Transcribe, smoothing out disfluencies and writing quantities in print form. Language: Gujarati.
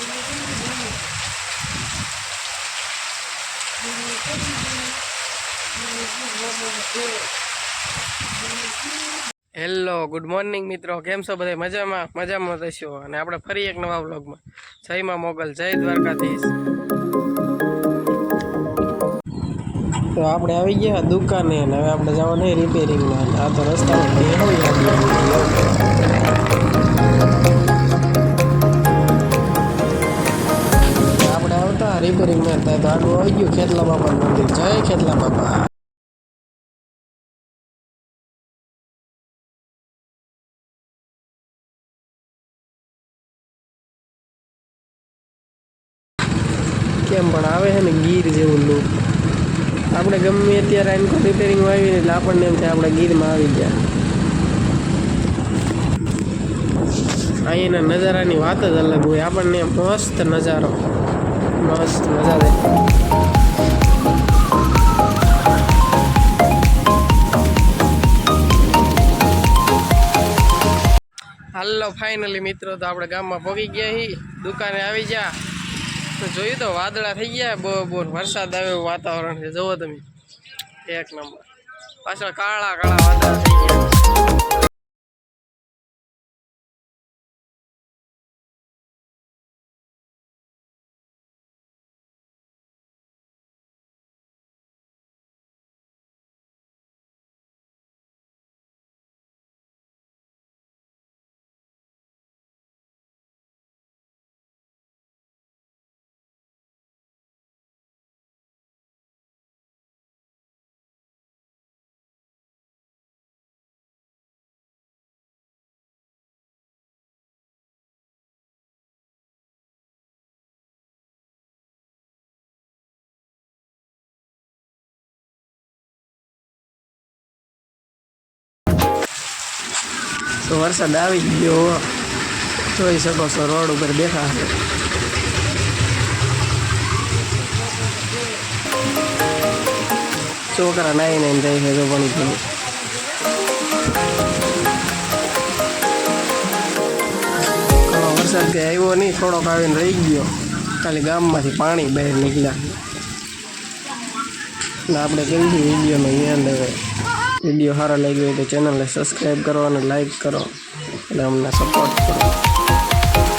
હેલો ગુડ મોર્નિંગ મિત્રો, કેમ છો બધા? મજામાં થશો. અને આપણે ફરી એક નવા વ્લોગમાં જય માં મોગલ, જય દ્વારકાધીશ. તો આપણે આવી ગયા દુકાને અને હવે આપણે જવાનું રિપેરિંગમાં. આ તો રસ્તામાં આપણે આવતા રિપેરિંગમાં થાય તો આટલું આવી ગયું ખેતલા બાપાનું મંદિર. જય ખેતલા બાપા. કેમ પણ આવે છે ને ગીર જેવું લુક. આપણે ગમે અત્યારે આને રિપેરિંગમાં આવીને એટલે આપણને એમ થાય આપણે ગીરમાં આવી ગયા. અહીંના નજારાની વાત જ અલગ હોય. આપણને મસ્ત નજારો, મસ્ત મજા આવે. હાલો ફાઇનલી મિત્રો, તો આપણે ગામમાં પહોંચી ગયા છીએ, દુકાને આવી ગયા. તો જોયું તો વાદળા થઈ ગયા, બહુ વરસાદ આવે એવું વાતાવરણ છે. જુઓ તમે, એક નંબર. પાછળ કાળા કાળા વાદળા થઈ ગયા. તો વરસાદ આવી ગયો, જોઈ શકો છો રોડ ઉપર બેઠા છે. છોકરા નાઈ નાઈને જાય છે. તો પણ વરસાદ કંઈ આવ્યો નહીં, થોડોક આવીને રહી ગયો. ખાલી ગામમાંથી પાણી બહાર નીકળ્યા. એટલે આપણે કેવી છે વિડીયોનો એન્ડ. હવે વિડીયો સારો લાગ્યો હોય તો ચેનલને સબસ્ક્રાઈબ કરો અને લાઈક કરો અને અમને સપોર્ટ કરો.